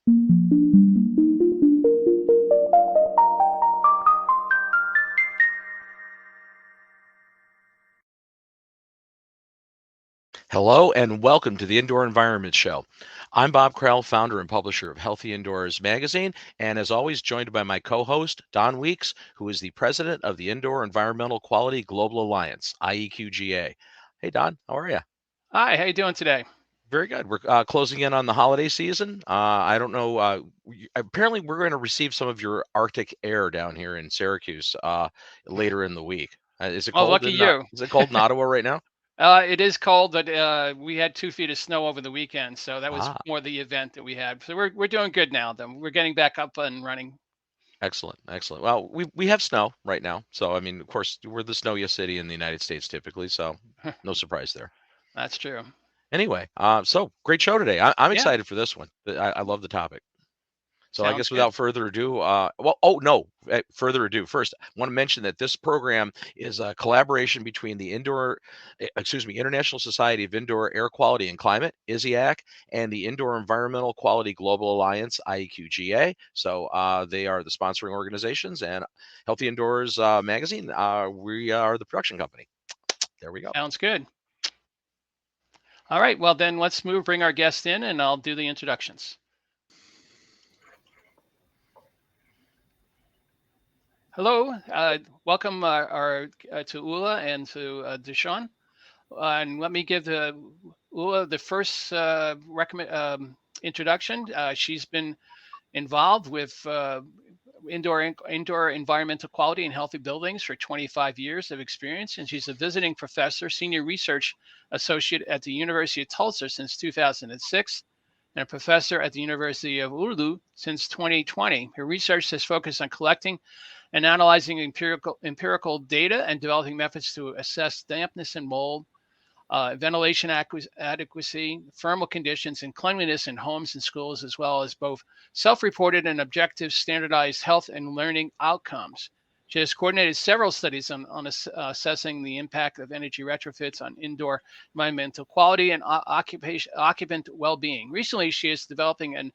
Hello and welcome to the Indoor Environment Show. I'm Bob Krell, founder and publisher of Healthy Indoors magazine, and as always, joined by my co-host, Don Weeks, who is the president of the Indoor Environmental Quality Global Alliance, IEQ-GA. Hey, Don, how are you? Hi, how you doing today? Very good. We're closing in on the holiday season. I don't know. Apparently, we're going to receive some of your Arctic air down here in Syracuse later in the week. Is it cold? Lucky you. Is it cold in Ottawa right now? It is cold, but we had 2 feet of snow over the weekend, so that was more the event that we had. So we're doing good now. Though we're getting back up and running. Excellent. Well, we have snow right now, so I mean, of course, we're the snowiest city in the United States typically, so no surprise there. That's true. Anyway, so great show today. I'm excited for this one. I love the topic. So I guess without further ado, further ado. First, I want to mention that this program is a collaboration between the International Society of Indoor Air Quality and Climate, ISIAQ, and the Indoor Environmental Quality Global Alliance, IEQ-GA. So they are the sponsoring organizations, and Healthy Indoors magazine, we are the production company. There we go. Sounds good. All right, well then let's bring our guest in, and I'll do the introductions. Hello, welcome to Ulla and to Dusan. And let me give Ulla the first introduction. She's been involved with indoor environmental quality and healthy buildings for 25 years of experience, and she's a visiting professor, senior research associate at the University of Tulsa since 2006. And a professor at the University of Ulla since 2020. Her research has focused on collecting and analyzing empirical data and developing methods to assess dampness and mold, ventilation adequacy, thermal conditions, and cleanliness in homes and schools, as well as both self-reported and objective standardized health and learning outcomes. She has coordinated several studies on assessing the impact of energy retrofits on indoor environmental quality and occupant well-being. Recently, she is developing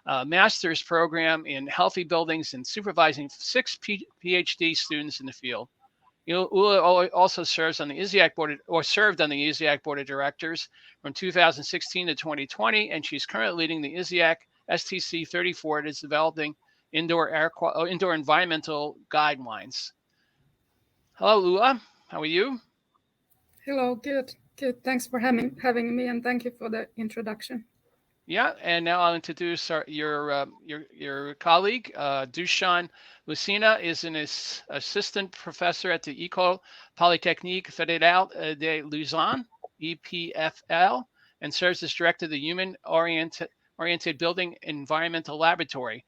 a master's program in healthy buildings and supervising 6 PhD students in the field. Ulla also served on the ISIAQ board of directors from 2016 to 2020, and she's currently leading the ISIAQ STC 34 that is developing indoor environmental guidelines. Hello, Ulla. How are you? Hello, good. Thanks for having me, and thank you for the introduction. Yeah, and now I'll introduce your colleague, Dusan. Licina is an assistant professor at the École Polytechnique Fédérale de Lausanne, EPFL, and serves as director of the Human-Oriented Building Environmental Laboratory.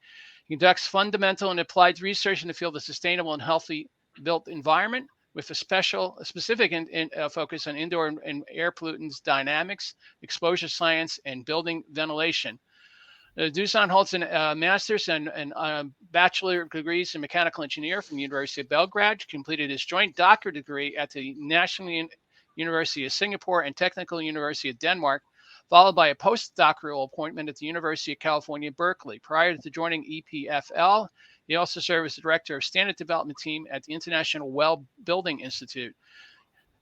He conducts fundamental and applied research in the field of sustainable and healthy built environment, with a specific focus on indoor and air pollutants dynamics, exposure science, and building ventilation. Dusan holds a master's and bachelor degrees in mechanical engineer from the University of Belgrade, completed his joint doctorate degree at the National University of Singapore and Technical University of Denmark, followed by a postdoctoral appointment at the University of California, Berkeley. Prior to joining EPFL, he also served as the director of standard development team at the International Well Building Institute.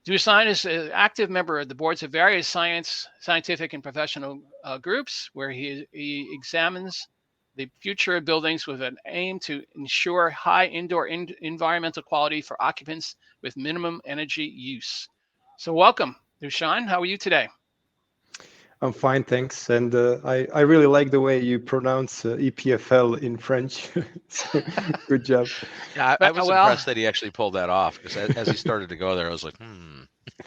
Dusan is an active member of the boards of various scientific and professional groups, where he examines the future of buildings with an aim to ensure high indoor environmental quality for occupants with minimum energy use. So welcome, Dusan. How are you today? I'm fine, thanks. And I really like the way you pronounce EPFL in French. So, good job. Yeah, I was impressed that he actually pulled that off, because as he started to go there, I was like,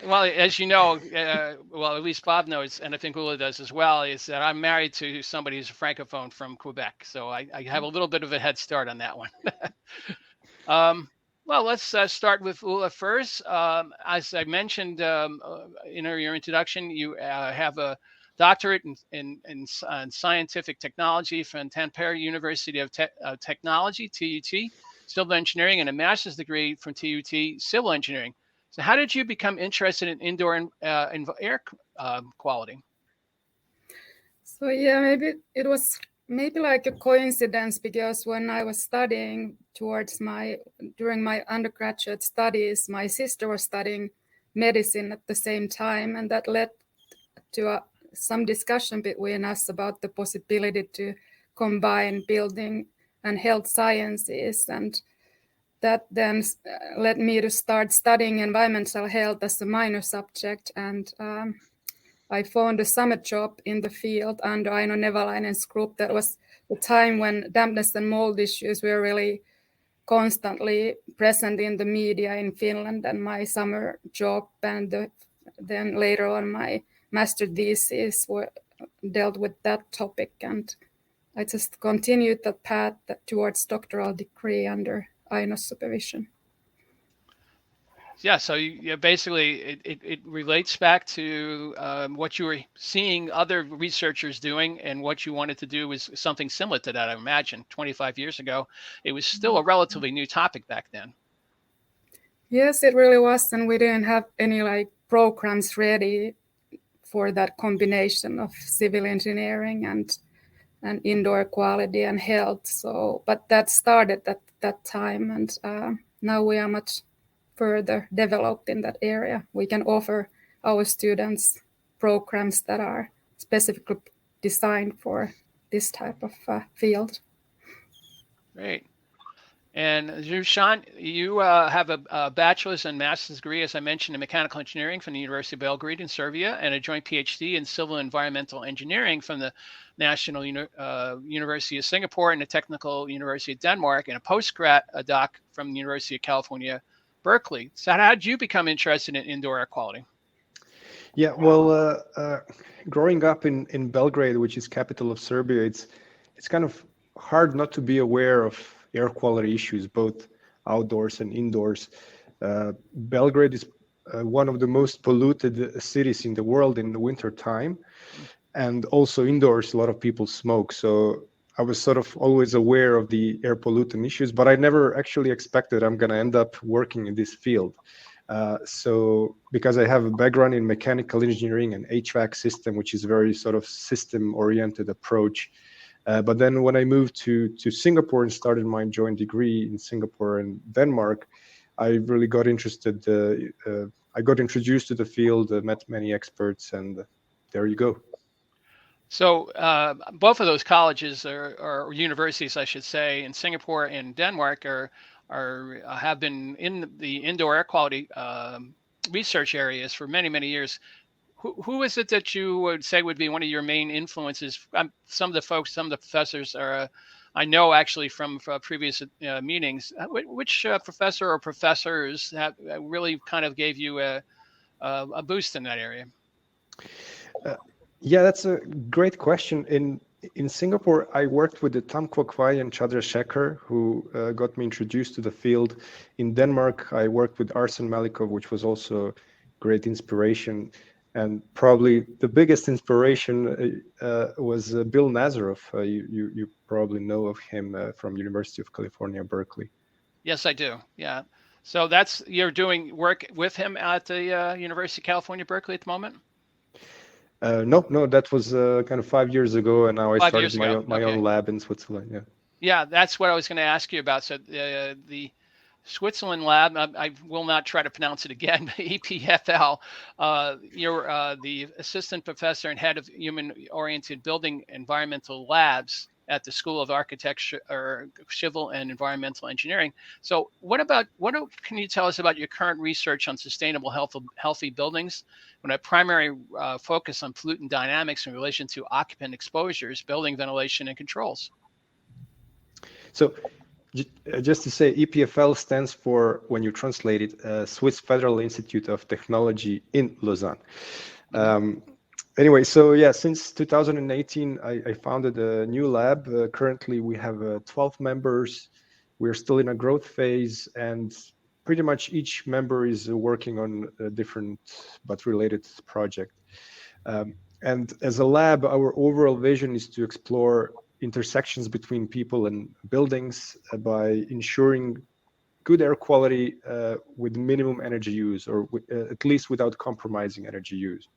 Well, as you know, at least Bob knows, and I think Ulla does as well, is that I'm married to somebody who's a francophone from Quebec. So I have a little bit of a head start on that one. Well, let's start with Ulla first. As I mentioned in your introduction, you have a doctorate in scientific technology from Tampere University of Technology, TUT, civil engineering, and a master's degree from TUT, civil engineering. So how did you become interested in indoor air quality? So yeah, maybe it was maybe like a coincidence, because when I was studying during my undergraduate studies, my sister was studying medicine at the same time, and that led to some discussion between us about the possibility to combine building and health sciences, and that then led me to start studying environmental health as a minor subject. And I found a summer job in the field under Aino Nevalainen's group. That was the time when dampness and mold issues were really constantly present in the media in Finland, and my summer job and then later on my master thesis dealt with that topic, and I just continued that path towards doctoral degree under Aino's supervision. Yeah, so basically it relates back to what you were seeing other researchers doing, and what you wanted to do was something similar to that. I imagine 25 years ago, it was still a relatively new topic back then. Yes, it really was, and we didn't have any like programs ready for that combination of civil engineering and indoor quality and health. So, but that started at that time, and now we are much further developed in that area. We can offer our students programs that are specifically designed for this type of field. Great. And Dusan, you have a bachelor's and master's degree, as I mentioned, in mechanical engineering from the University of Belgrade in Serbia, and a joint PhD in civil environmental engineering from the National University of Singapore and the Technical University of Denmark, and a postgrad doc from the University of California, Berkeley. So how did you become interested in indoor air quality? Yeah, well, growing up in Belgrade, which is capital of Serbia, it's kind of hard not to be aware of air quality issues, both outdoors and indoors. Belgrade is one of the most polluted cities in the world in the winter time, and also indoors a lot of people smoke. So I was sort of always aware of the air pollutant issues, but I never actually expected I'm going to end up working in this field. So because I have a background in mechanical engineering and HVAC system, which is very sort of system-oriented approach. But then when I moved to Singapore and started my joint degree in Singapore and Denmark, I really got interested. I got introduced to the field, met many experts, and there you go. So both of those colleges or universities, I should say, in Singapore and Denmark have been in the indoor air quality research areas for many, many years. Who is it that you would say would be one of your main influences? Some of the professors are, I know actually from previous meetings. Which professor or professors have really kind of gave you a boost in that area? Yeah, that's a great question. In Singapore, I worked with the Tam Kwok Wai and Chandrasekhar, who got me introduced to the field. In Denmark, I worked with Arsen Malikov, which was also great inspiration. And probably the biggest inspiration was Bill Nazaroff. You probably know of him from University of California, Berkeley. Yes, I do. Yeah. So you're doing work with him at the University of California, Berkeley at the moment? No, that was kind of 5 years ago, and now I started my own lab in Switzerland. Yeah. Yeah, that's what I was going to ask you about. So the Switzerland lab, I will not try to pronounce it again, but EPFL, you're the assistant professor and head of human-oriented building environmental labs at the School of Architecture or Civil and Environmental Engineering. So what can you tell us about your current research on sustainable healthy buildings, with a primary focus on pollutant dynamics in relation to occupant exposures, building ventilation and controls? So just to say, EPFL stands for, when you translate it, Swiss Federal Institute of Technology in Lausanne. Anyway, so yeah, since 2018, I founded a new lab. Currently, we have 12 members. We're still in a growth phase, and pretty much each member is working on a different but related project. And as a lab, our overall vision is to explore intersections between people and buildings by ensuring good air quality with minimum energy use, or at least without compromising energy use.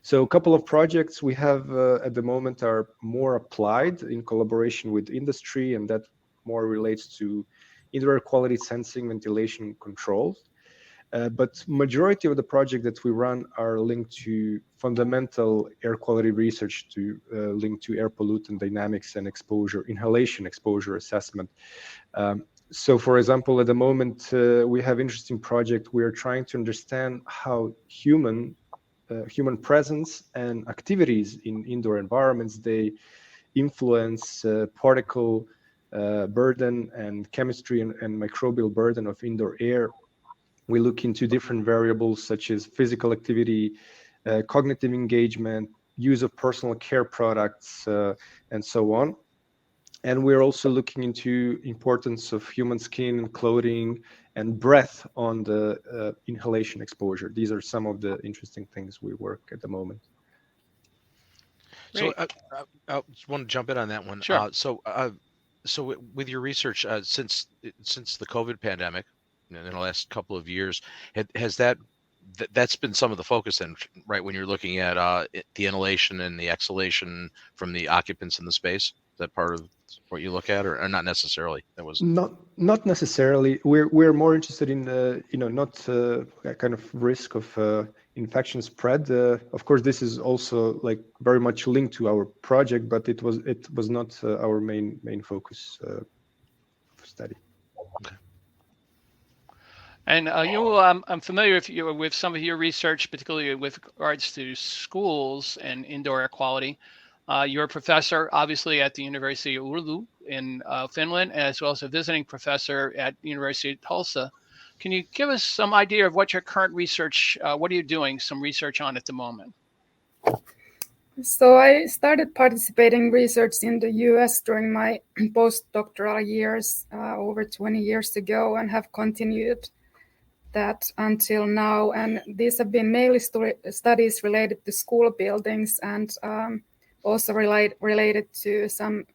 So a couple of projects we have at the moment are more applied in collaboration with industry, and that more relates to indoor air quality sensing, ventilation controls. But majority of the projects that we run are linked to fundamental air quality research, to linked to air pollutant dynamics and exposure, inhalation exposure assessment. So for example, at the moment, we have interesting project. We are trying to understand how human presence and activities in indoor environments, they influence particle burden and chemistry and microbial burden of indoor air. We look into different variables such as physical activity, cognitive engagement, use of personal care products, and so on. And we're also looking into importance of human skin and clothing and breath on the inhalation exposure. These are some of the interesting things we work at the moment. So I just want to jump in on that one. Sure. So with your research since the COVID pandemic, in the last couple of years, has that's been some of the focus then, right? When you're looking at the inhalation and the exhalation from the occupants in the space, is that part of what you look at, or not necessarily? That was not necessarily. We're more interested in not kind of risk of infection spread. Of course, this is also like very much linked to our project, but it was not our main focus study. Okay. And I'm familiar with some of your research, particularly with regards to schools and indoor air quality. You're a professor, obviously, at the University of Oulu in Finland, as well as a visiting professor at the University of Tulsa. Can you give us some idea of what your current research, what are you doing some research on at the moment? So I started participating in research in the US during my postdoctoral years over 20 years ago, and have continued that until now. And these have been mainly studies related to school buildings, and also related to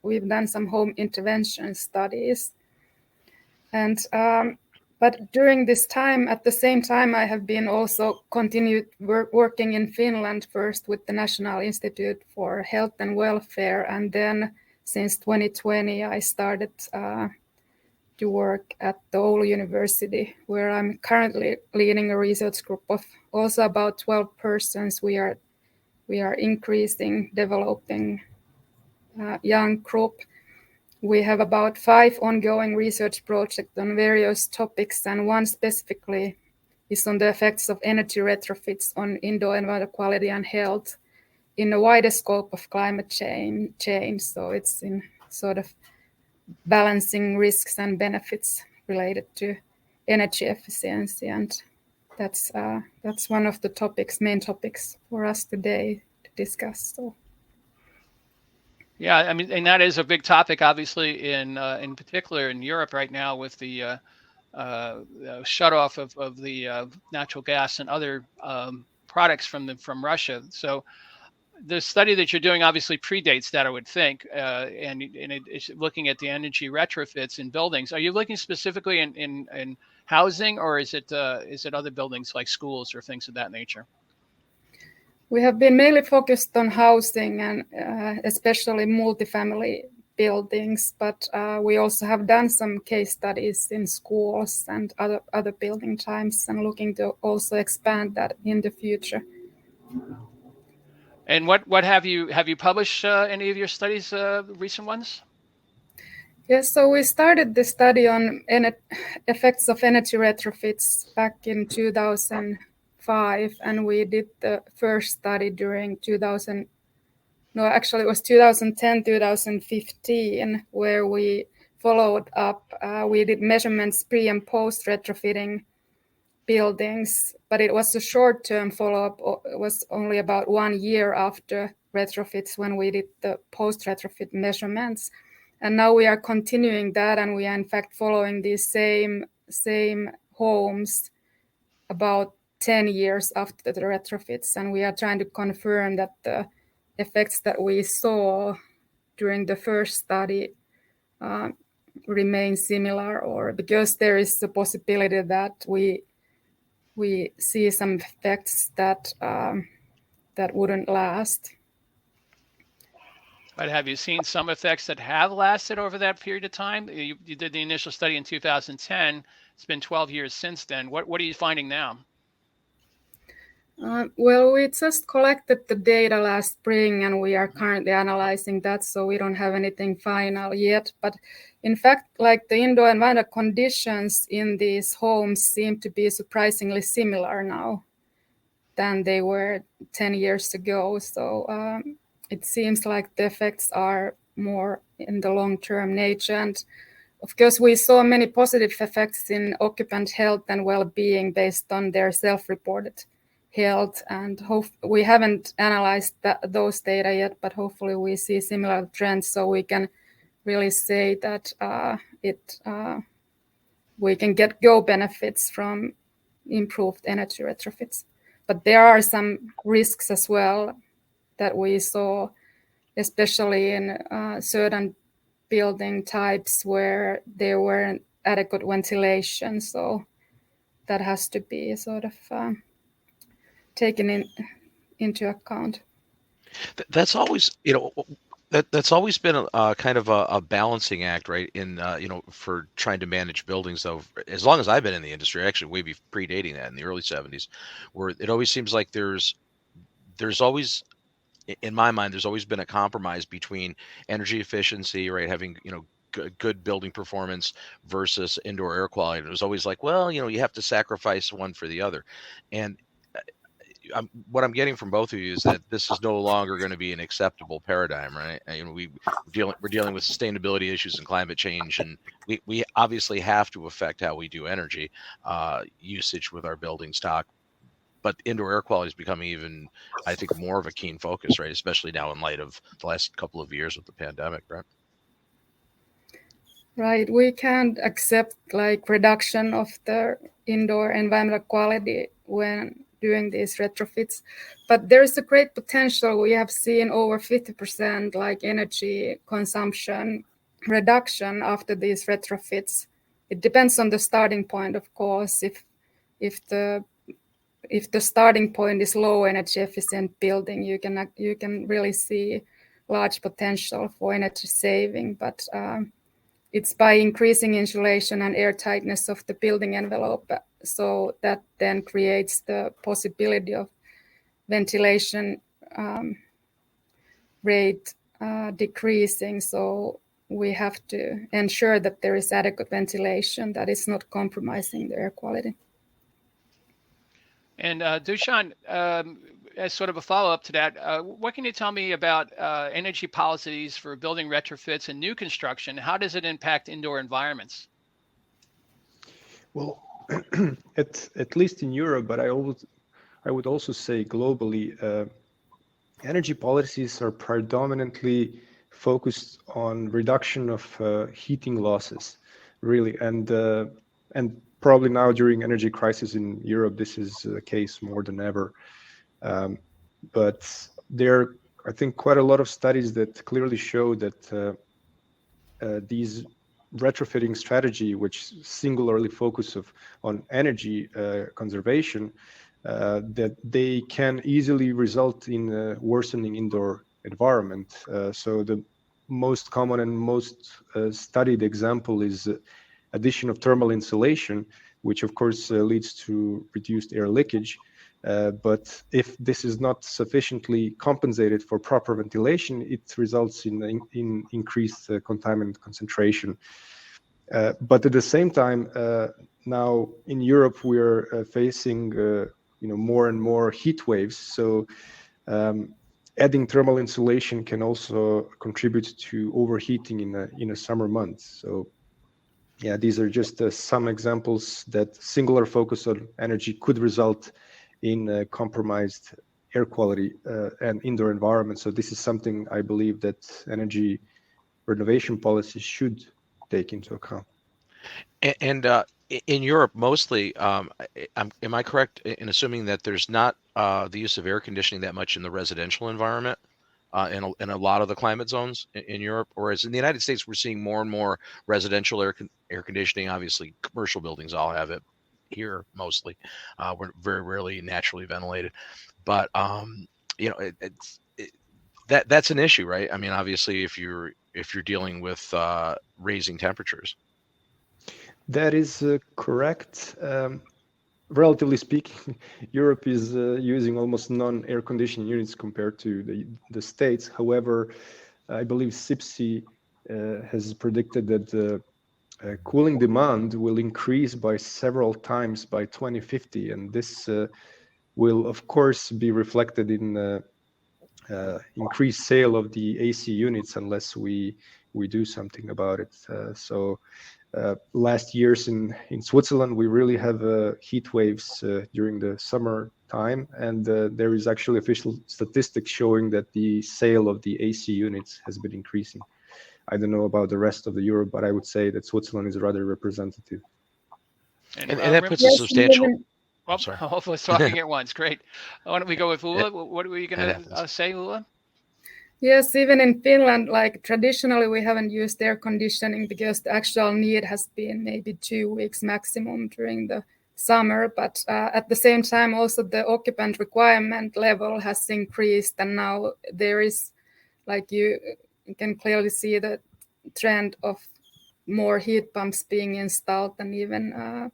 we've done some home intervention studies. And but during this time, at the same time, I have been also continued working in Finland, first with the National Institute for Health and Welfare, and then since 2020, I started to work at the Oulu University, where I'm currently leading a research group of also about 12 persons. We are increasing, developing a young group. We have about 5 ongoing research projects on various topics, and one specifically is on the effects of energy retrofits on indoor environmental quality and health in a wider scope of climate change. So it's in sort of balancing risks and benefits related to energy efficiency, and that's one of the main topics for us today to discuss. So. Yeah, I mean, and that is a big topic, obviously, in particular in Europe right now, with the shut off of the natural gas and other products from Russia. So the study that you're doing obviously predates that, I would think, and it's looking at the energy retrofits in buildings. Are you looking specifically in housing, or is it other buildings like schools or things of that nature? We have been mainly focused on housing and especially multifamily buildings, but we also have done some case studies in schools and other building types, and looking to also expand that in the future. And what have you published any of your studies, recent ones? Yes, so we started the study on effects of energy retrofits back in 2005, and we did the first study during 2010, 2015, where we followed up. We did measurements pre and post retrofitting buildings, but it was a short-term follow-up. It was only about 1 year after retrofits when we did the post-retrofit measurements. And now we are continuing that, and we are in fact following these same homes about 10 years after the retrofits, and we are trying to confirm that the effects that we saw during the first study remain similar, or because there is a possibility that we see some effects that that wouldn't last. But have you seen some effects that have lasted over that period of time? You did the initial study in 2010. It's been 12 years since then. What are you finding now? Well, we just collected the data last spring and we are currently analyzing that, so we don't have anything final yet. But in fact, like the indoor environmental conditions in these homes seem to be surprisingly similar now than they were 10 years ago. So it seems like the effects are more in the long-term nature. And of course, we saw many positive effects in occupant health and well-being based on their self-reported health. And we haven't analyzed those data yet, but hopefully we see similar trends so we can really say that we can get GO benefits from improved energy retrofits. But there are some risks as well that we saw, especially in certain building types where there weren't adequate ventilation. So that has to be sort of taken into account. That's always, that's always been a kind of a balancing act, right? In for trying to manage buildings. So as long as I've been in the industry, actually way predating that in the early 70s, where it always seems like there's always, in my mind, there's always been a compromise between energy efficiency, right? Having, good building performance versus indoor air quality. And it was always like, well, you have to sacrifice one for the other. And what I'm getting from both of you is that this is no longer going to be an acceptable paradigm, right? We're dealing with sustainability issues and climate change, and we obviously have to affect how we do energy usage with our building stock. But indoor air quality is becoming even, I think, more of a keen focus, right? Especially now in light of the last couple of years with the pandemic, right? Right. We can't accept reduction of the indoor environmental quality when doing these retrofits, but there's a great potential. We have seen over 50% energy consumption reduction after these retrofits. It depends on the starting point, of course. If the starting point is low energy efficient building, you can really see large potential for energy saving, but it's by increasing insulation and air tightness of the building envelope. So that then creates the possibility of ventilation rate decreasing. So we have to ensure that there is adequate ventilation that is not compromising the air quality. And Dusan, as sort of a follow-up to that, what can you tell me about energy policies for building retrofits and new construction? How does it impact indoor environments? Well, at least in Europe, but I would also say globally, energy policies are predominantly focused on reduction of heating losses, really, and probably now during energy crisis in Europe, this is the case more than ever. But there are, I think, quite a lot of studies that clearly show that these retrofitting strategy, which singularly focus on energy conservation, that they can easily result in a worsening indoor environment. So the most common and most studied example is addition of thermal insulation, which of course leads to reduced air leakage. But if this is not sufficiently compensated for proper ventilation, it results in increased contaminant concentration. But at the same time, now in Europe, we're facing more and more heat waves. So adding thermal insulation can also contribute to overheating in a summer months. So yeah, these are just some examples that singular focus on energy could result in compromised air quality and indoor environment. So this is something I believe that energy renovation policies should take into account. And in Europe, mostly, am I correct in assuming that there's not the use of air conditioning that much in the residential environment in a lot of the climate zones in Europe? Whereas in the United States, we're seeing more and more residential air conditioning. Obviously, commercial buildings all have it. Here, mostly, we're very rarely naturally ventilated. But that's an issue, right? I mean, obviously, if you're dealing with raising temperatures. That is correct. Relatively speaking, Europe is using almost non-air conditioning units compared to the States. However, I believe SIPSI has predicted that the cooling demand will increase by several times by 2050, and this will, of course, be reflected in increased sale of the AC units unless we do something about it. Last years in Switzerland, we really have heat waves during the summer time, and there is actually official statistics showing that the sale of the AC units has been increasing. I don't know about the rest of the Europe, but I would say that Switzerland is rather representative. And that puts a substantial... Well, hopefully it's talking at once. Great. Why don't we go with Ulla? What were you going to say, Ulla? Yes, even in Finland, like traditionally, we haven't used air conditioning because the actual need has been maybe 2 weeks maximum during the summer. But at the same time, also the occupant requirement level has increased. And now there is, like you can clearly see the trend of more heat pumps being installed and even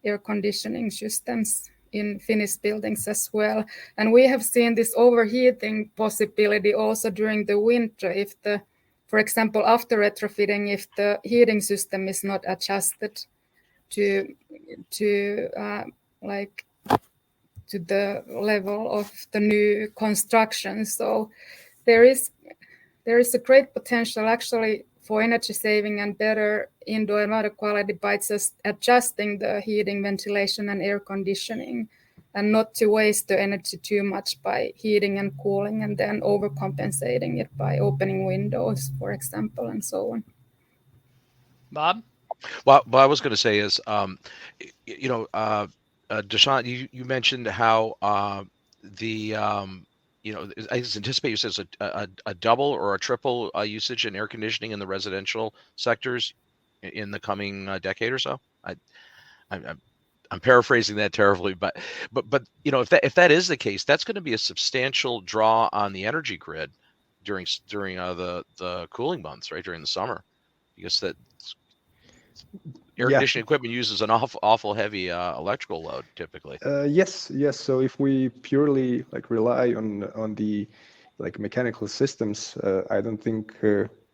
air conditioning systems in Finnish buildings as well. And we have seen this overheating possibility also during the winter if for example, after retrofitting, if the heating system is not adjusted to the level of the new construction. So there is a great potential actually for energy saving and better indoor and water quality by just adjusting the heating, ventilation, and air conditioning, and not to waste the energy too much by heating and cooling and then overcompensating it by opening windows, for example, and so on. Bob? Well, what I was going to say is, Dusan, you mentioned how I anticipate you says a double or a triple usage in air conditioning in the residential sectors in the coming decade or so. I'm paraphrasing that terribly, but if that is the case, that's going to be a substantial draw on the energy grid during the cooling months, right, during the summer, because that air conditioning equipment uses an awful heavy electrical load typically. Yes. So if we purely rely on the mechanical systems, I don't think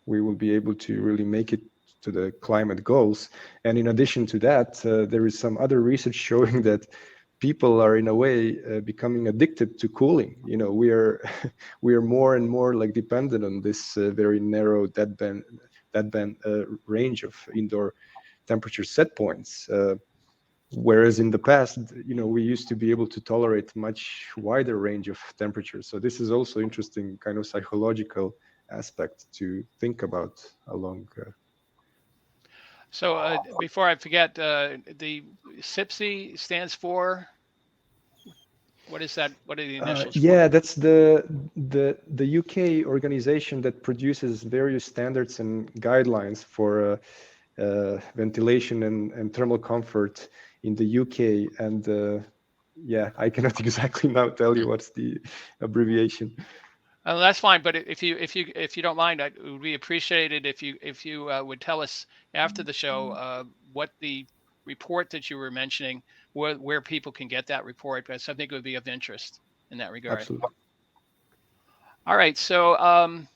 we will be able to really make it to the climate goals. And in addition to that, there is some other research showing that people are in a way becoming addicted to cooling. We are more and more dependent on this very narrow deadband range of indoor temperature set points, whereas in the past, we used to be able to tolerate much wider range of temperatures. So this is also interesting kind of psychological aspect to think about along. So before I forget, the SIPSI stands for, what is that? What are the initials? That's the UK organization that produces various standards and guidelines for ventilation and thermal comfort in the UK, and I cannot exactly now tell you what's the abbreviation. That's fine, but if you don't mind, it would be appreciated if you would tell us after the show what the report that you were mentioning, where people can get that report, because I think it would be of interest in that regard. Absolutely. All right, so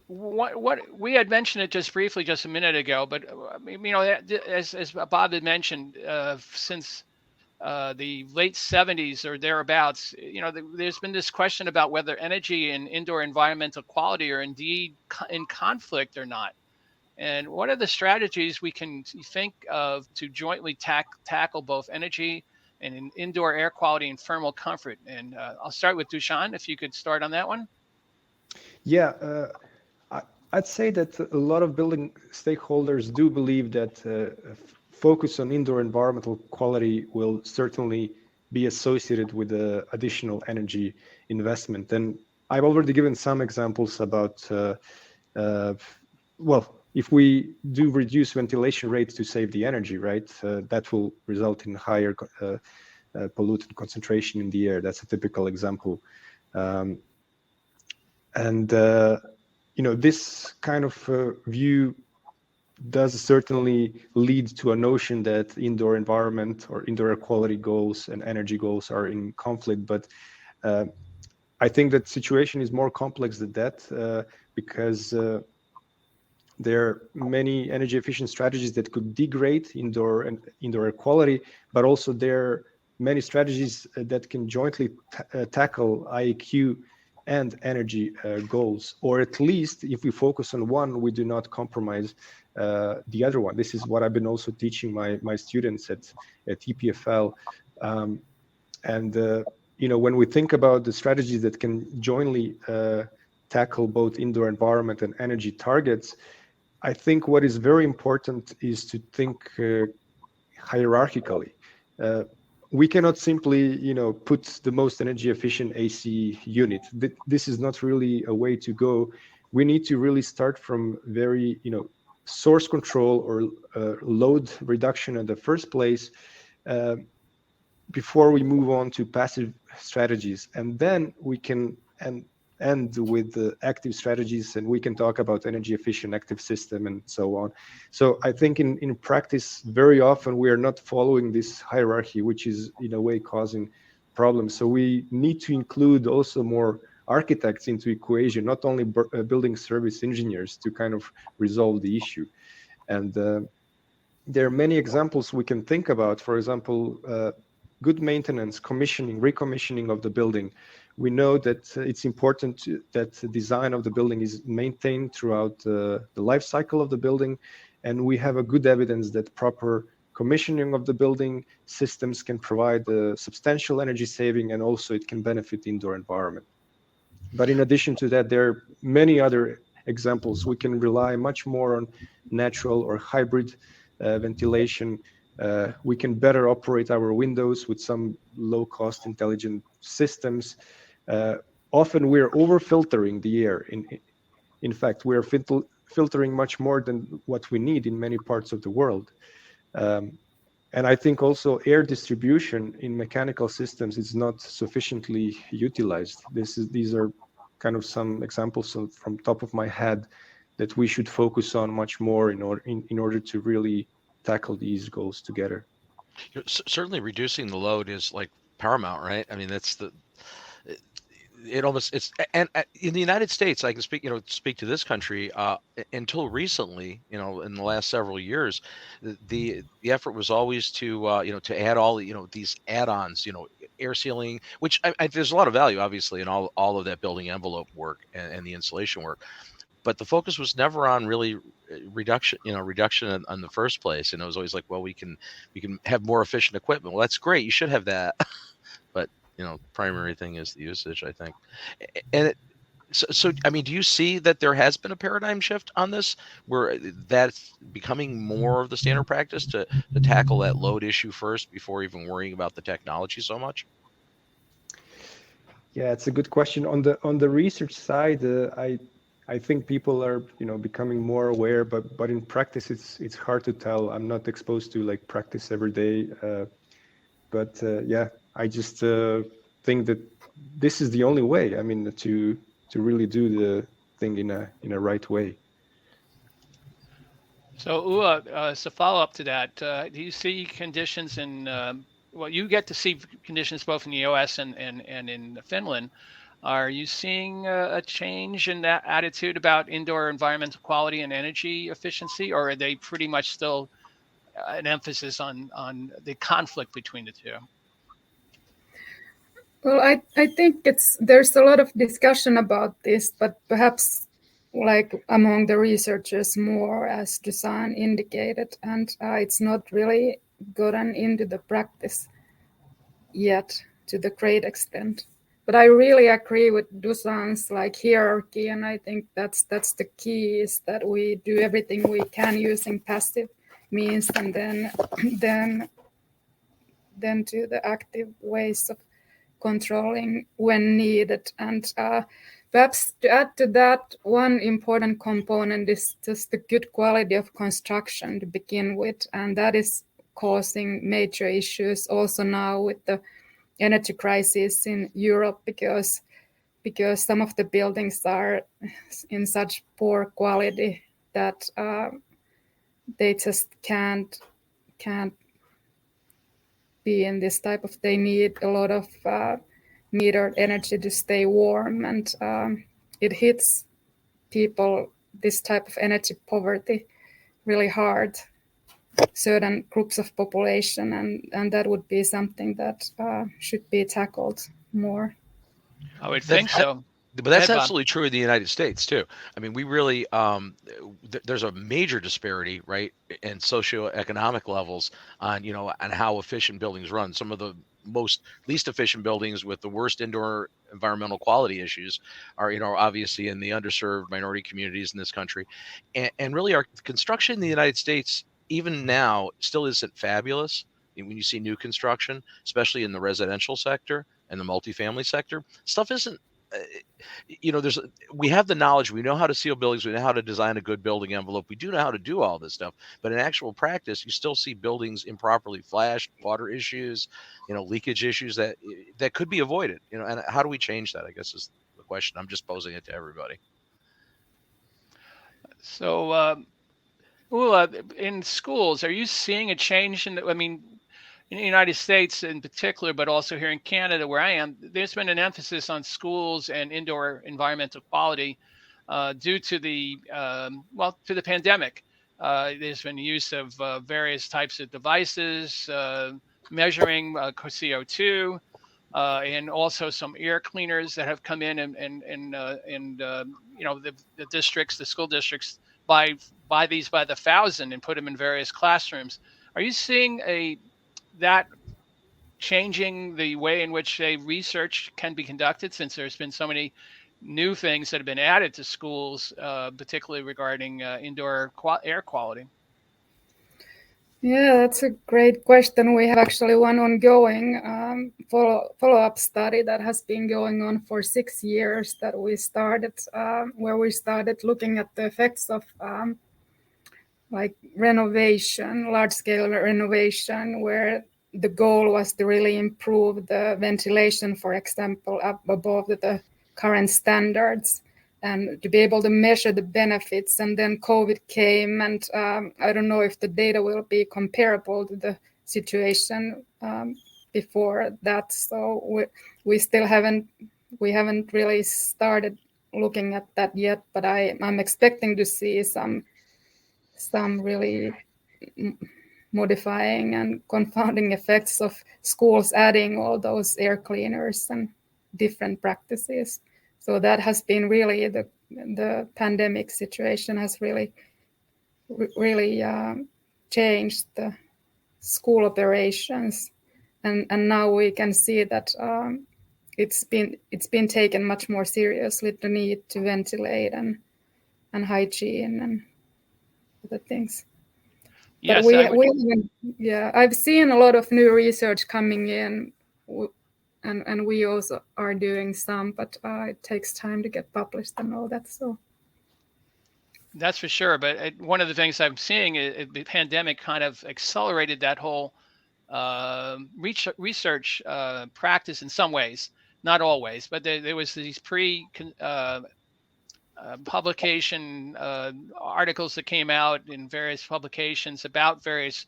what we had mentioned it just briefly just a minute ago, but as Bob had mentioned, since the late 70s or thereabouts, there's been this question about whether energy and indoor environmental quality are indeed in conflict or not. And what are the strategies we can think of to jointly tackle both energy and indoor air quality and thermal comfort? And I'll start with Dusan, if you could start on that one. Yeah, I'd say that a lot of building stakeholders do believe that focus on indoor environmental quality will certainly be associated with additional energy investment. And I've already given some examples about, if we do reduce ventilation rates to save the energy, right, that will result in higher pollutant concentration in the air. That's a typical example. This kind of view does certainly lead to a notion that indoor environment or indoor air quality goals and energy goals are in conflict. But I think that situation is more complex than that because there are many energy efficient strategies that could degrade indoor air quality, but also there are many strategies that can jointly tackle IAQ and energy goals, or at least if we focus on one, we do not compromise the other one. This is what I've been also teaching my students at EPFL. When we think about the strategies that can jointly tackle both indoor environment and energy targets, I think what is very important is to think hierarchically. We cannot simply, put the most energy efficient AC unit. This is not really a way to go. We need to really start from very, source control or load reduction in the first place before we move on to passive strategies. And then we can end with the active strategies, and we can talk about energy efficient active system and so on. So I think in practice, very often we are not following this hierarchy, which is in a way causing problems. So we need to include also more architects into equation, not only building service engineers, to kind of resolve the issue. And there are many examples we can think about. For example, good maintenance, commissioning, recommissioning of the building. We know that it's important that the design of the building is maintained throughout the life cycle of the building. And we have a good evidence that proper commissioning of the building systems can provide substantial energy saving, and also it can benefit the indoor environment. But in addition to that, there are many other examples. We can rely much more on natural or hybrid ventilation. We can better operate our windows with some low-cost intelligent systems. Often we're over-filtering the air. In fact, we're filtering much more than what we need in many parts of the world. And I think also air distribution in mechanical systems is not sufficiently utilized. These are kind of some examples from top of my head that we should focus on much more in order to really tackle these goals together. Certainly reducing the load is like paramount, right? I mean, that's and in the United States, I can speak to this country, until recently, in the last several years, the effort was always to add all these add-ons, air sealing, which there's a lot of value, obviously, in all of that building envelope work and the insulation work. But the focus was never on really reduction in the first place. And it was always like, well, we can have more efficient equipment. Well, that's great. You should have that. But, primary thing is the usage, I think. And so, I mean, do you see that there has been a paradigm shift on this, where that's becoming more of the standard practice to tackle that load issue first before even worrying about the technology so much? Yeah, it's a good question. On the research side, I think people are becoming more aware, but in practice it's hard to tell. I'm not exposed to practice every day, but yeah, I just think that this is the only way. I mean, to really do the thing in a right way. So Ulla, as a follow-up to that, do you see conditions in you get to see conditions both in the US and in Finland. Are you seeing a change in that attitude about indoor environmental quality and energy efficiency, or are they pretty much still an emphasis on the conflict between the two? Well, I think there's a lot of discussion about this, but perhaps among the researchers more, as Dusan indicated, and it's not really gotten into the practice yet to the great extent. But I really agree with Dusan's hierarchy, and I think that's the key, is that we do everything we can using passive means, and then to the active ways of controlling when needed. And perhaps to add to that, one important component is just the good quality of construction to begin with, and that is causing major issues also now with the energy crisis in Europe, because some of the buildings are in such poor quality that they just can't be in this type of, they need a lot of metered energy to stay warm, and it hits people, this type of energy poverty, really hard, certain groups of population, and that would be something that should be tackled more. I would think so. But that's absolutely true in the United States too. I mean, we really there's a major disparity, right, in socioeconomic levels on on how efficient buildings run. Some of the least efficient buildings with the worst indoor environmental quality issues are obviously in the underserved minority communities in this country, and really our construction in the United States even now still isn't fabulous. When you see new construction, especially in the residential sector and the multifamily sector, stuff isn't. We have the knowledge. We know how to seal buildings. We know how to design a good building envelope. We do know how to do all this stuff. But in actual practice, you still see buildings improperly flashed, water issues, leakage issues that could be avoided. And how do we change that? I guess is the question. I'm just posing it to everybody. So, Ulla, in schools, are you seeing a change in in the United States in particular, but also here in Canada where I am, there's been an emphasis on schools and indoor environmental quality due to the pandemic. There's been use of various types of devices measuring CO2 and also some air cleaners that have come in and the districts, the school districts buy these by the thousand and put them in various classrooms. Are you seeing that changing the way in which research can be conducted, since there's been so many new things that have been added to schools, particularly regarding indoor air quality? Yeah, that's a great question. We have actually one ongoing follow-up study that has been going on for 6 years that we started, where we started looking at the effects of like renovation, large-scale renovation, where the goal was to really improve the ventilation, for example, up above the current standards, and to be able to measure the benefits. And then COVID came, and I don't know if the data will be comparable to the situation before that. So we still haven't really started looking at that yet, but I'm expecting to see some really modifying and confounding effects of schools adding all those air cleaners and different practices. So that has been really the pandemic situation has really changed the school operations, and now we can see that it's been taken much more seriously, the need to ventilate and hygiene and other things. Yes, I've seen a lot of new research coming in, and we also are doing some, but it takes time to get published and all that. So that's for sure. But one of the things I'm seeing is the pandemic kind of accelerated that whole research practice in some ways, not always. But there was these publication articles that came out in various publications about various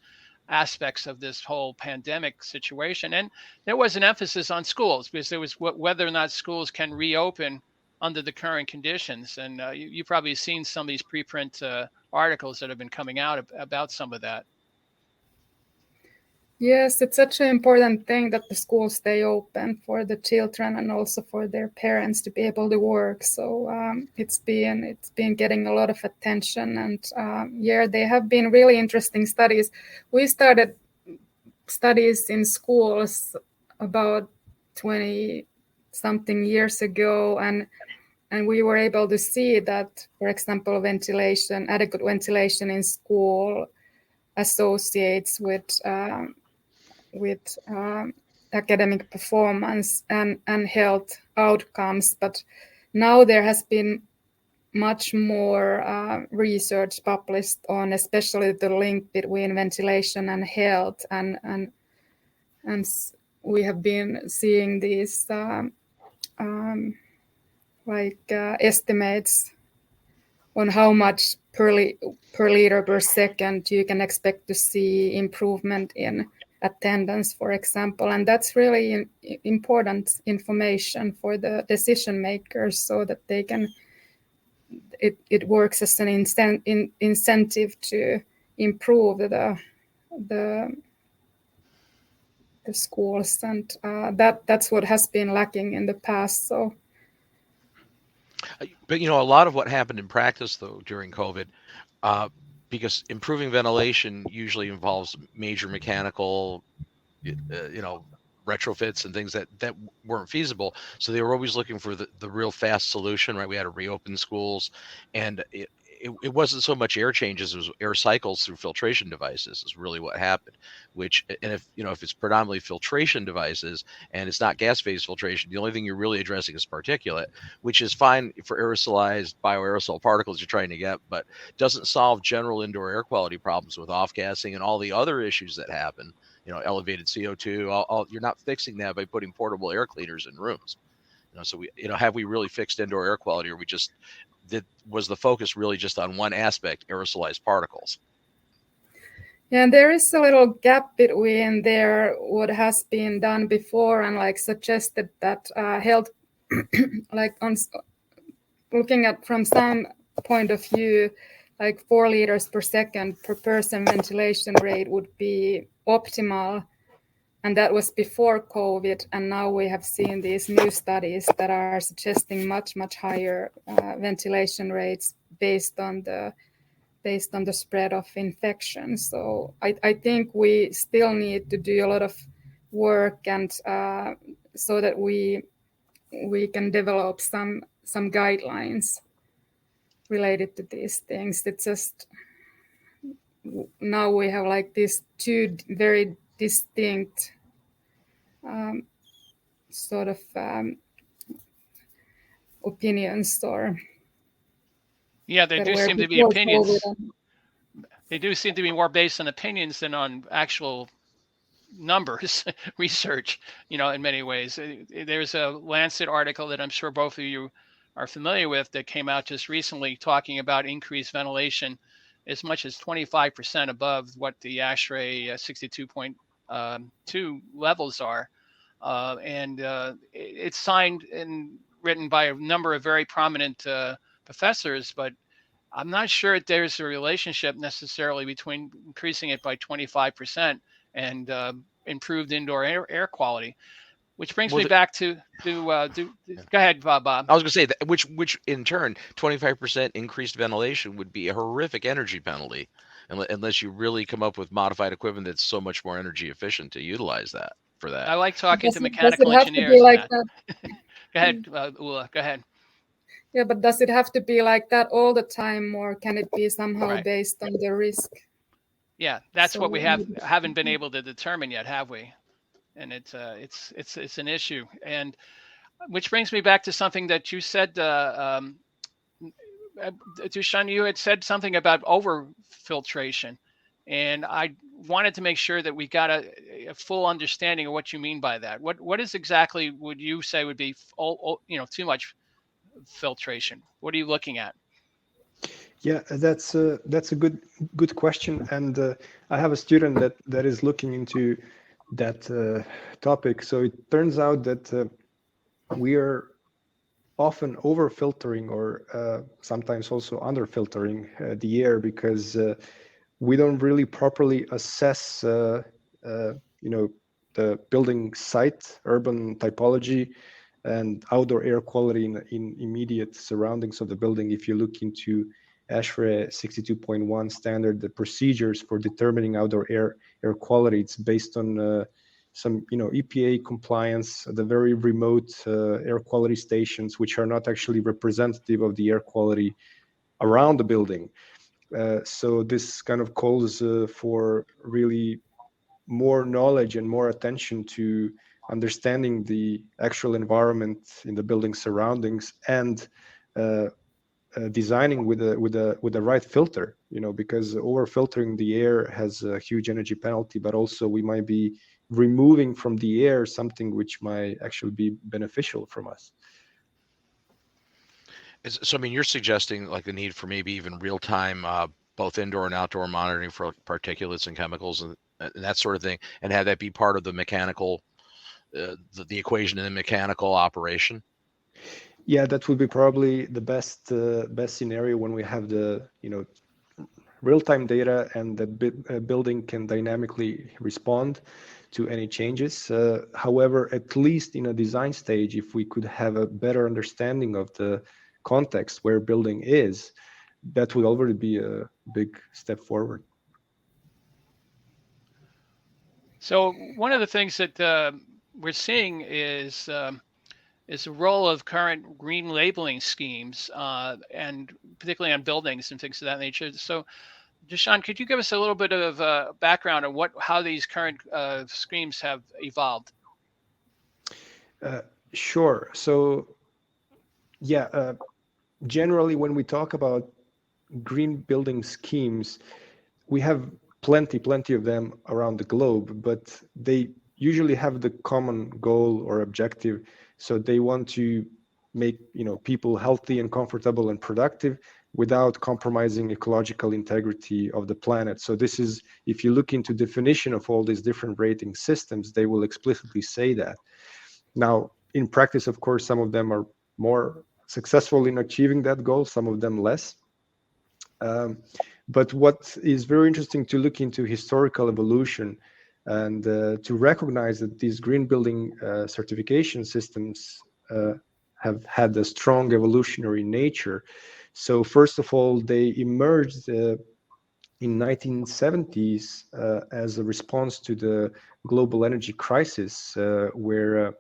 aspects of this whole pandemic situation, and there was an emphasis on schools because there was whether or not schools can reopen under the current conditions. And you've probably seen some of these preprint articles that have been coming out about some of that. Yes, it's such an important thing that the schools stay open for the children and also for their parents to be able to work. So it's been getting a lot of attention, and they have been really interesting studies. We started studies in schools about 20-something years ago, and we were able to see that, for example, adequate ventilation in school associates with academic performance and health outcomes. But now there has been much more research published on especially the link between ventilation and health, and we have been seeing these estimates on how much per liter per second you can expect to see improvement in attendance, for example. And that's really important information for the decision makers, so that they can, it works as an incentive to improve the schools, and that's what has been lacking in the past. So. But a lot of what happened in practice, though, during COVID, because improving ventilation usually involves major mechanical, retrofits and things that weren't feasible. So they were always looking for the real fast solution, right? We had to reopen schools, and it wasn't so much air changes, it was air cycles through filtration devices is really what happened. And if it's predominantly filtration devices and it's not gas phase filtration, the only thing you're really addressing is particulate, which is fine for aerosolized bioaerosol particles you're trying to get, but doesn't solve general indoor air quality problems with off-gassing and all the other issues that happen. Elevated CO2, you're not fixing that by putting portable air cleaners in rooms. So have we really fixed indoor air quality, or was the focus really just on one aspect, aerosolized particles? Yeah, there is a little gap between what has been done before and suggested that health, looking at from some point of view, 4 liters per second per person ventilation rate would be optimal. And that was before COVID. And now we have seen these new studies that are suggesting much, much higher ventilation rates based on the spread of infection. So I think we still need to do a lot of work, and so that we can develop some guidelines related to these things. It's just now we have these two very distinct sort of opinions, or they do seem to be opinions. They do seem to be more based on opinions than on actual numbers, research, in many ways. There's a Lancet article that I'm sure both of you are familiar with that came out just recently talking about increased ventilation as much as 25% above what the ASHRAE 62.2 levels are. And it's signed and written by a number of very prominent professors, but I'm not sure that there's a relationship necessarily between increasing it by 25% and improved indoor air quality. Which brings me back to go ahead, Bob. I was going to say that, which in turn, 25% increased ventilation would be a horrific energy penalty, unless you really come up with modified equipment that's so much more energy efficient to utilize that for that. I like talking to mechanical engineers. Go ahead, Ulla. Go ahead. Yeah, but does it have to be like that all the time, or can it be somehow based on the risk? Yeah, that's what we haven't been able to determine yet, have we? And it's an issue. And which brings me back to something that you said, Dusan, you had said something about overfiltration, and I wanted to make sure that we got a full understanding of what you mean by that. What is exactly would you say would be too much filtration? What are you looking at? Yeah, that's a good question, and I have a student that is looking into that topic. So it turns out that we are often over filtering, or sometimes also under filtering the air, because we don't really properly assess the building site, urban typology, and outdoor air quality in immediate surroundings of the building. If you look into ASHRAE 62.1 standard, the procedures for determining outdoor air quality, it's based on some EPA compliance, the very remote air quality stations, which are not actually representative of the air quality around the building. So this kind of calls for really more knowledge and more attention to understanding the actual environment in the building surroundings, and designing with the right filter, because over filtering the air has a huge energy penalty, but also we might be removing from the air something which might actually be beneficial from us. So, I mean, you're suggesting like the need for maybe even real-time, both indoor and outdoor monitoring for particulates and chemicals and that sort of thing, and have that be part of the mechanical, the equation in the mechanical operation. Yeah, that would be probably the best scenario when we have the real-time data and the building can dynamically respond to any changes. However, at least in a design stage, if we could have a better understanding of the context where building is, that would already be a big step forward. So one of the things that we're seeing is the role of current green labeling schemes, and particularly on buildings and things of that nature. So, Dusan, could you give us a little bit of background on how these current schemes have evolved? Sure. So, yeah, generally when we talk about green building schemes, we have plenty of them around the globe, but they usually have the common goal or objective. So they want to make people healthy and comfortable and productive without compromising ecological integrity of the planet. So this is, if you look into definition of all these different rating systems, they will explicitly say that. Now, in practice, of course, some of them are more successful in achieving that goal, some of them less. But what is very interesting to look into historical evolution and to recognize that these green building certification systems have had a strong evolutionary nature. So first of all, they emerged in 1970s as a response to the global energy crisis, where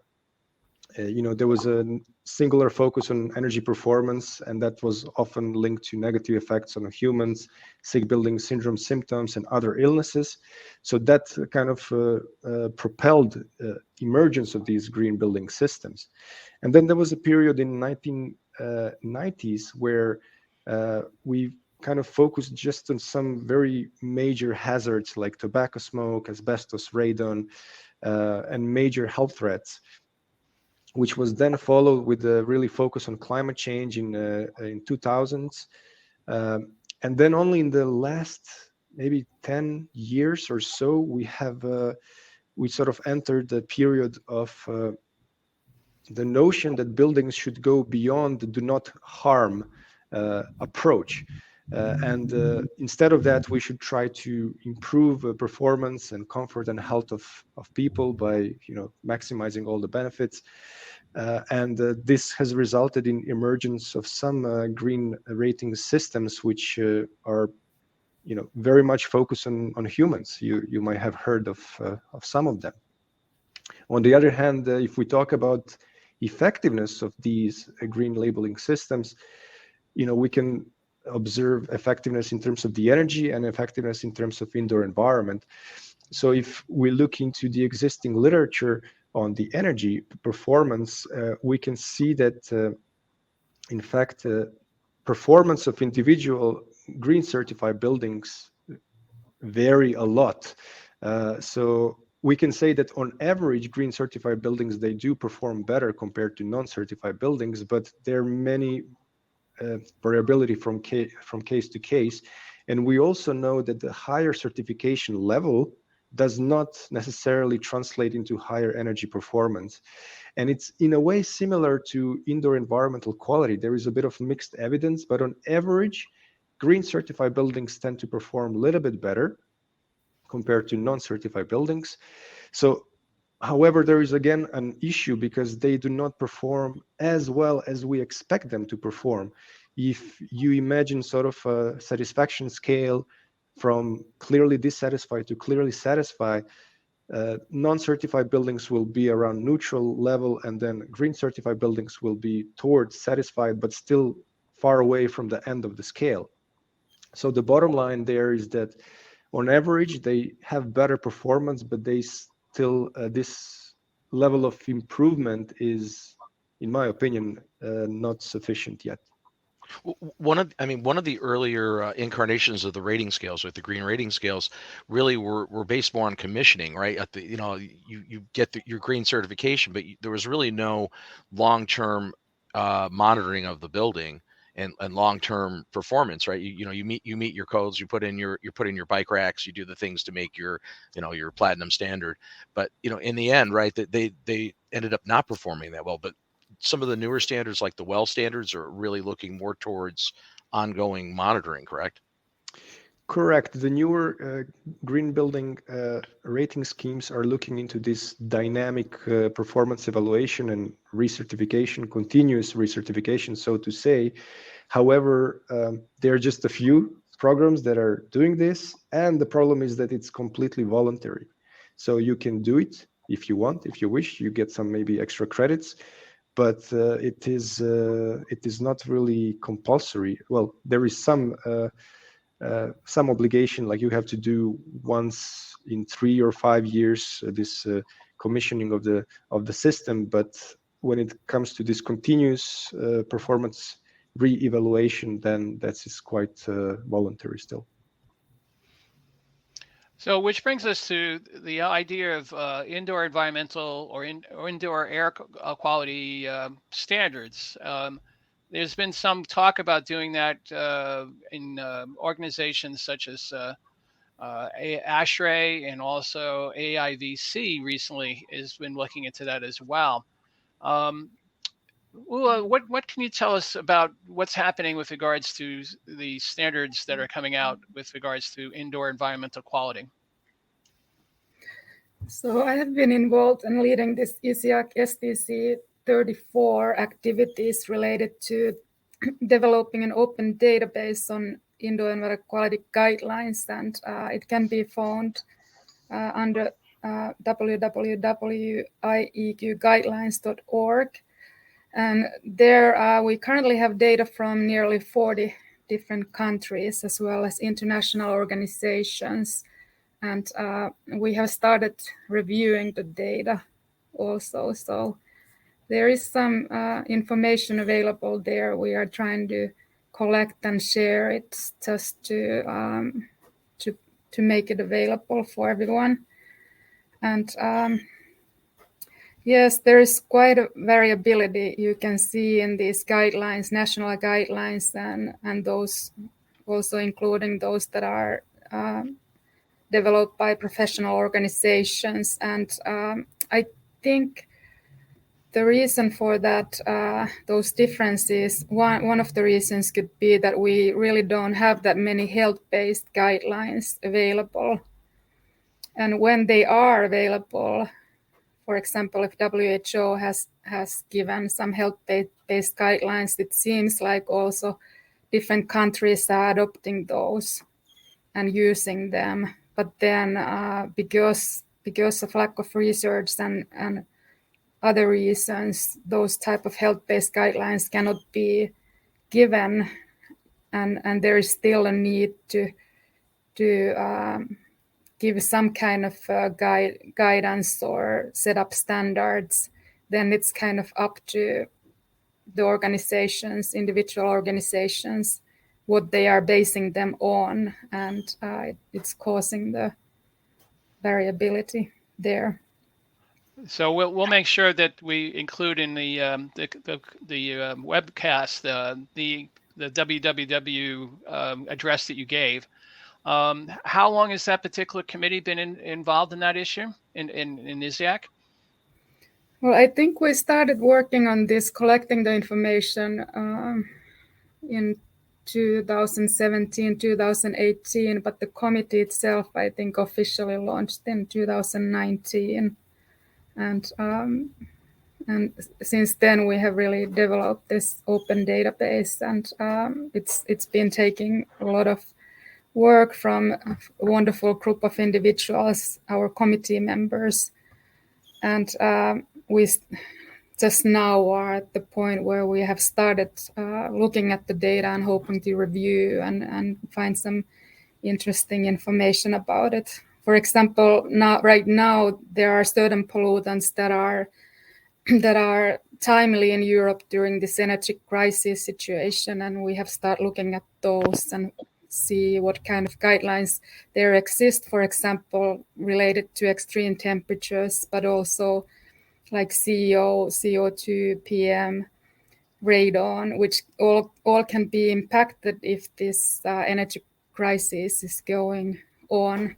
there was a singular focus on energy performance, and that was often linked to negative effects on humans, sick building syndrome symptoms, and other illnesses. So that kind of propelled emergence of these green building systems. And then there was a period in 1990s where we kind of focused just on some very major hazards like tobacco smoke, asbestos, radon, and major health threats, which was then followed with a really focus on climate change in 2000s. And then only in the last maybe 10 years or so, we sort of entered the period of the notion that buildings should go beyond the do not harm approach. And instead of that, we should try to improve performance and comfort and health of people by maximizing all the benefits. And this has resulted in emergence of some green rating systems, which are very much focused on humans. You might have heard of some of them. On the other hand, if we talk about effectiveness of these green labeling systems, we can observe effectiveness in terms of the energy and effectiveness in terms of indoor environment. So if we look into the existing literature on the energy performance, we can see that, in fact, performance of individual green certified buildings vary a lot. So we can say that on average, green certified buildings, they do perform better compared to non-certified buildings, but there are many variability from case to case. And we also know that the higher certification level does not necessarily translate into higher energy performance. And it's in a way similar to indoor environmental quality. There is a bit of mixed evidence, but on average, green certified buildings tend to perform a little bit better compared to non-certified buildings. So, however, there is again an issue because they do not perform as well as we expect them to perform. If you imagine sort of a satisfaction scale from clearly dissatisfied to clearly satisfied, non-certified buildings will be around neutral level, and then green certified buildings will be towards satisfied, but still far away from the end of the scale. So the bottom line there is that on average, they have better performance, but they still, this level of improvement is, in my opinion, not sufficient yet. One of the earlier incarnations of the rating scales, with the green rating scales, really were based more on commissioning, right? At the, you get your green certification, but there was really no long-term monitoring of the building and long-term performance, right? You meet your codes, you put in your bike racks, you do the things to make your platinum standard, but in the end, right, that they ended up not performing that well. But some of the newer standards, like the well standards, are really looking more towards ongoing monitoring, correct? Correct. The newer green building rating schemes are looking into this dynamic performance evaluation and recertification, continuous recertification, so to say. However, there are just a few programs that are doing this, and the problem is that it's completely voluntary. So you can do it if you want, if you wish. You get some maybe extra credits, but it is not really compulsory. Well, there is some obligation, like you have to do once in 3 or 5 years this commissioning of the system. But when it comes to this continuous performance re-evaluation, then that is quite voluntary still. So, which brings us to the idea of indoor environmental or indoor air quality standards. There's been some talk about doing that in organizations such as ASHRAE and also AIVC recently has been looking into that as well. Ulla, what can you tell us about what's happening with regards to the standards that are coming out with regards to indoor environmental quality? So I have been involved in leading this ISIAQ SDC 34 activities related to developing an open database on indoor environmental quality guidelines, and it can be found under www.IEQguidelines.org. And there we currently have data from nearly 40 different countries as well as international organizations. And we have started reviewing the data also. So there is some information available there. We are trying to collect and share it just to make it available for everyone. And yes, there is quite a variability you can see in these guidelines, national guidelines, and those also including those that are developed by professional organizations. And I think the reason for that, those differences, one of the reasons could be that we really don't have that many health-based guidelines available. And when they are available, for example, if WHO has given some health-based guidelines, it seems like also different countries are adopting those and using them. But then because of lack of research and other reasons, those type of health-based guidelines cannot be given, and there is still a need to give some kind of guidance or set up standards. Then it's kind of up to the organizations, individual organizations, what they are basing them on, and it's causing the variability there. So we'll make sure that we include in the webcast the www address that you gave. How long has that particular committee been involved in that issue in ISIAQ? Well, I think we started working on this, collecting the information in 2017, 2018, but the committee itself, I think, officially launched in 2019. And since then, we have really developed this open database, and it's been taking a lot of work from a wonderful group of individuals, our committee members. And we just now are at the point where we have started looking at the data and hoping to review and find some interesting information about it. For example, right now there are certain pollutants that are timely in Europe during this energy crisis situation, and we have started looking at those and see what kind of guidelines there exist, for example, related to extreme temperatures, but also like CO, CO2, PM, radon, which all can be impacted if this energy crisis is going on.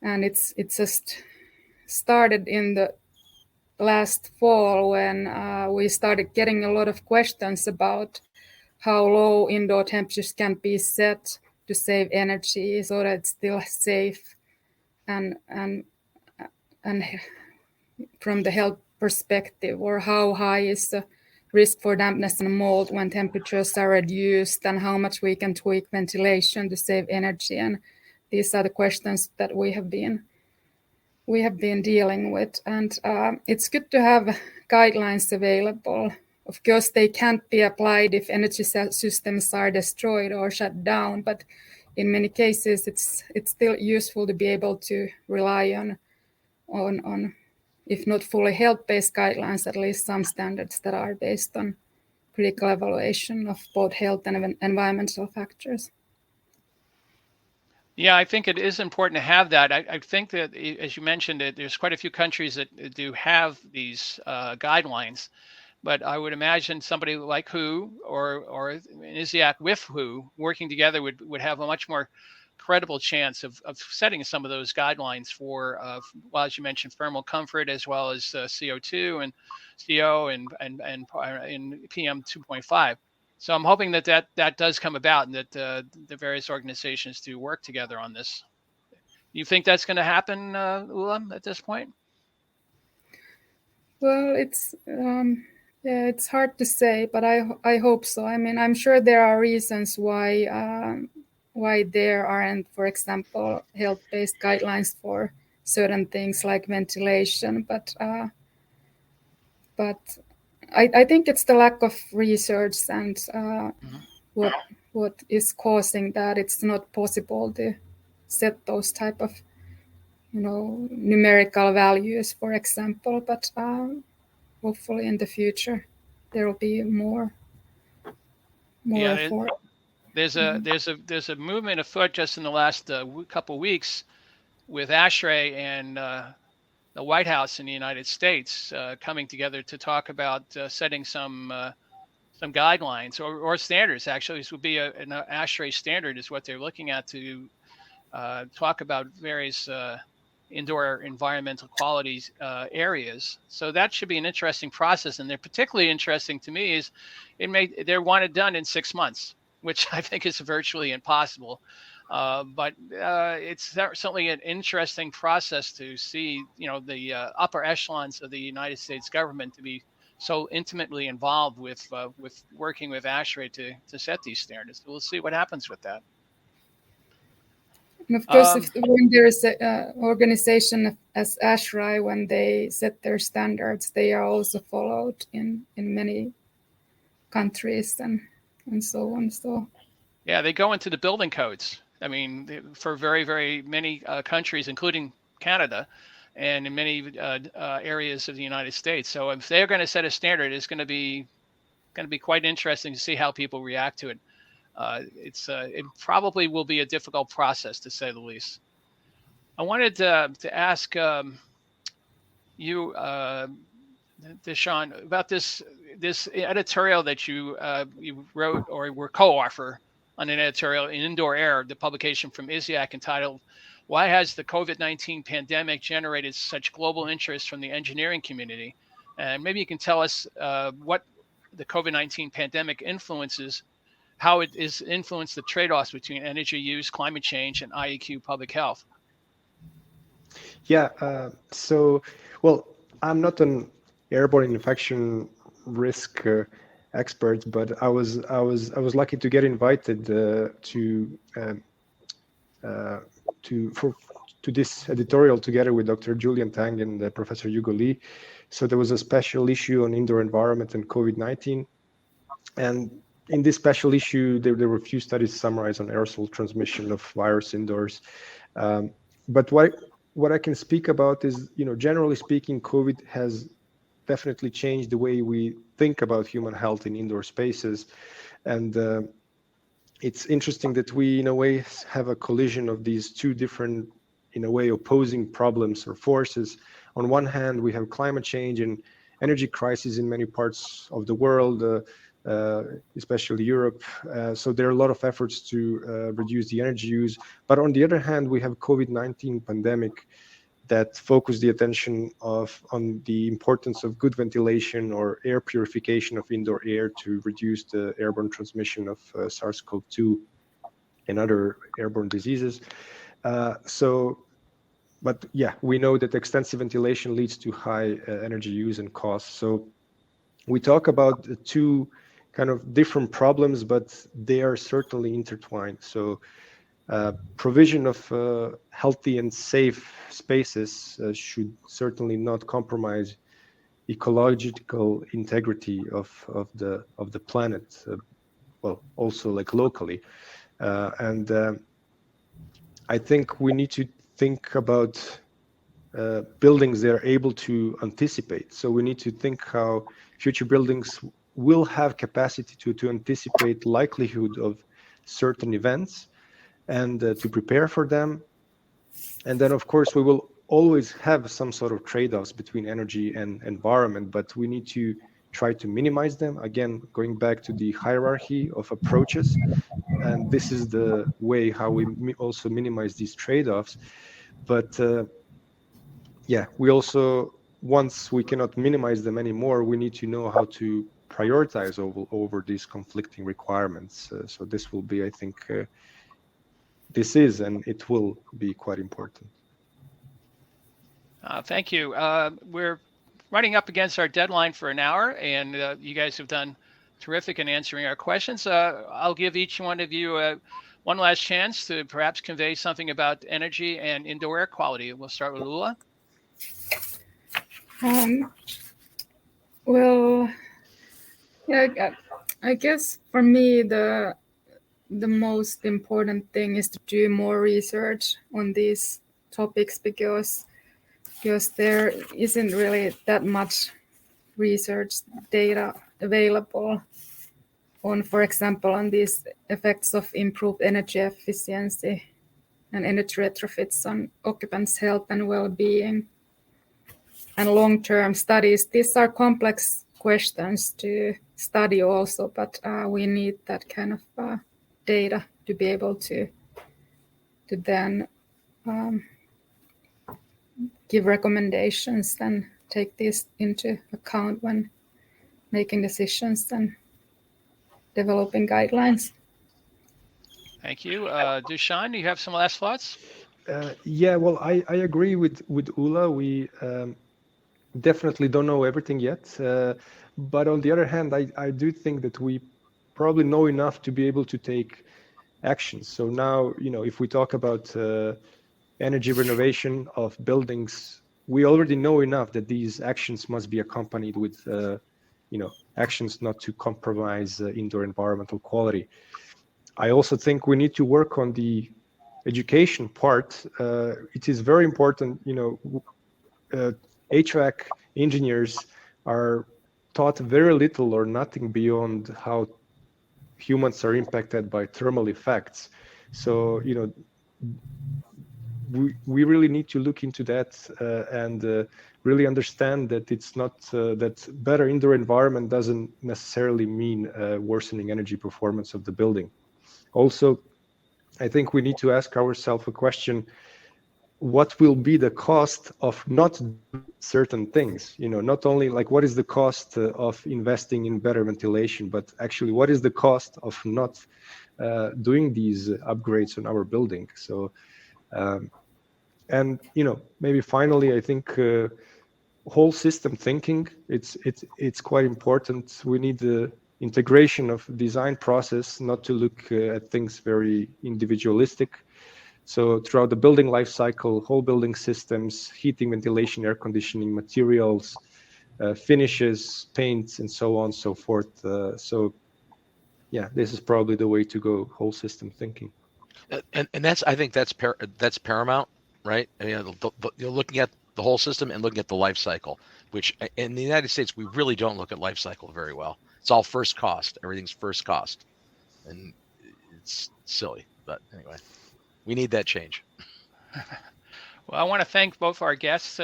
And it's just started in the last fall when we started getting a lot of questions about how low indoor temperatures can be set to save energy so that it's still safe and from the health perspective, or how high is the risk for dampness and mold when temperatures are reduced, and how much we can tweak ventilation to save energy. And these are the questions that we have been dealing with. And it's good to have guidelines available. Of course, they can't be applied if energy systems are destroyed or shut down, but in many cases, it's still useful to be able to rely on if not fully health-based guidelines, at least some standards that are based on critical evaluation of both health and environmental factors. Yeah, I think it is important to have that. I think that, as you mentioned, there's quite a few countries that do have these guidelines, but I would imagine somebody like WHO or ISIAQ with WHO working together would have a much more credible chance of setting some of those guidelines for, well, as you mentioned, thermal comfort, as well as CO2 and CO and PM 2.5. So I'm hoping that does come about, and that the various organizations do work together on this. You think that's going to happen, Ulla, at this point? Well, it's hard to say, but I hope so. I mean, I'm sure there are reasons why there aren't, for example, health-based guidelines for certain things like ventilation, but I think it's the lack of research and what is causing that. It's not possible to set those type of numerical values, for example, but hopefully in the future there will be more effort. There's a movement afoot just in the last couple of weeks with ASHRAE and the White House in the United States coming together to talk about setting some guidelines or standards. Actually, this would be an ASHRAE standard is what they're looking at to talk about various indoor environmental qualities areas. So that should be an interesting process, and they're particularly interesting to me is they want it done in 6 months, which I think is virtually impossible. But it's certainly an interesting process to see, the upper echelons of the United States government to be so intimately involved with working with ASHRAE to set these standards. We'll see what happens with that. And of course, when there is an organization as ASHRAE, when they set their standards, they are also followed in many countries and so on. So yeah, they go into the building codes. I mean, for very, very many countries, including Canada, and in many areas of the United States. So if they're going to set a standard, it's going to be quite interesting to see how people react to it. It probably will be a difficult process, to say the least. I wanted to ask you, Dusan, about this editorial that you wrote or were co-author on an editorial in Indoor Air, the publication from ISIAQ entitled, "Why Has the COVID-19 Pandemic Generated Such Global Interest from the Engineering Community?" And maybe you can tell us what the COVID-19 pandemic influences, how it has influenced the trade-offs between energy use, climate change, and IEQ public health. Yeah, well, I'm not an airborne infection risk expert, but I was lucky to get invited to this editorial together with Dr. Julian Tang and Professor Hugo Lee. So there was a special issue on indoor environment and COVID-19, and in this special issue, there were a few studies summarized on aerosol transmission of virus indoors. But what I can speak about is, generally speaking, COVID has definitely change the way we think about human health in indoor spaces. And it's interesting that we, in a way, have a collision of these two different, in a way, opposing problems or forces. On one hand, we have climate change and energy crisis in many parts of the world, especially Europe. So there are a lot of efforts to reduce the energy use. But on the other hand, we have COVID-19 pandemic that focused the attention on the importance of good ventilation or air purification of indoor air to reduce the airborne transmission of SARS-CoV-2 and other airborne diseases. But yeah, we know that extensive ventilation leads to high energy use and costs. So we talk about the two kind of different problems, but they are certainly intertwined. So provision of healthy and safe spaces should certainly not compromise ecological integrity of the planet. Well, also like locally, and I think we need to think about buildings that are able to anticipate. So we need to think how future buildings will have capacity to anticipate likelihood of certain events and to prepare for them. And then, of course, we will always have some sort of trade-offs between energy and environment, but we need to try to minimize them. Again, going back to the hierarchy of approaches, and this is the way how we also minimize these trade-offs. But yeah, we also, once we cannot minimize them anymore, we need to know how to prioritize over these conflicting requirements. So this will be, I think, this is, and it will be quite important. Thank you. We're running up against our deadline for an hour, and you guys have done terrific in answering our questions. I'll give each one of you one last chance to perhaps convey something about energy and indoor air quality. We'll start with Ulla. Well, yeah, I guess for me the most important thing is to do more research on these topics because there isn't really that much research data available on, for example, on these effects of improved energy efficiency and energy retrofits on occupants' health and well-being and long-term studies. These are complex questions to study also, but we need that kind of data to be able to then give recommendations and take this into account when making decisions and developing guidelines. Thank you. Dusan, do you have some last thoughts? Yeah, well, I agree with Ulla. We definitely don't know everything yet. But on the other hand, I do think that we probably know enough to be able to take actions. So now, if we talk about energy renovation of buildings, we already know enough that these actions must be accompanied with, actions not to compromise indoor environmental quality. I also think we need to work on the education part. It is very important, HVAC engineers are taught very little or nothing beyond how humans are impacted by thermal effects. So, we really need to look into that and really understand that it's not that better indoor environment doesn't necessarily mean worsening energy performance of the building. Also, I think we need to ask ourselves a question: what will be the cost of not certain things? Not only like what is the cost of investing in better ventilation, but actually what is the cost of not doing these upgrades on our building? So, and maybe finally, I think whole system thinking. It's quite important. We need the integration of design process, not to look at things very individualistic. So throughout the building life cycle, whole building systems, heating, ventilation, air conditioning, materials, finishes, paints, and so on and so forth. So yeah, this is probably the way to go, whole system thinking. And I think that's paramount, right? You're looking at the whole system and looking at the life cycle, which in the United States, we really don't look at life cycle very well. It's all first cost. Everything's first cost. And it's silly. But anyway, we need that change. Well, I want to thank both our guests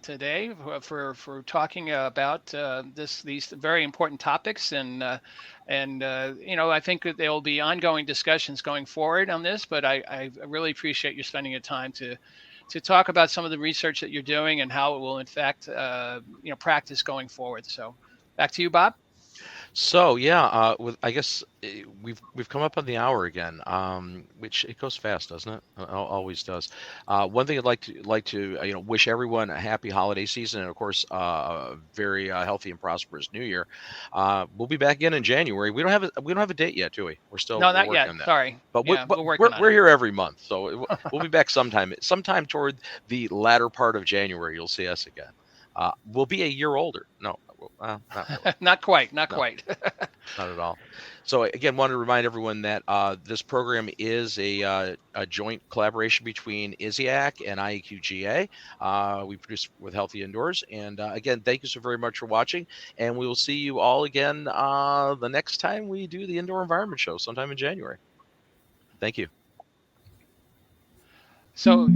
today for talking about these very important topics, and I think that there will be ongoing discussions going forward on this. But I really appreciate you spending your time to talk about some of the research that you're doing and how it will affect practice going forward. So, back to you, Bob. So yeah, I guess we've come up on the hour again, which it goes fast, doesn't it? Always does. One thing I'd like to wish everyone a happy holiday season, and of course a very healthy and prosperous New Year. We'll be back again in January. We don't have a date yet, do we? We're still not yet. On that. Sorry, but we're here every month, so we'll be back sometime toward the latter part of January. You'll see us again. We'll be a year older. No. Not really. Not quite. Not at all. So again, wanted to remind everyone that this program is a joint collaboration between ISIAQ and IEQ-GA. We produce with Healthy Indoors. And again, thank you so very much for watching. And we will see you all again the next time we do the Indoor Environment Show sometime in January. Thank you. So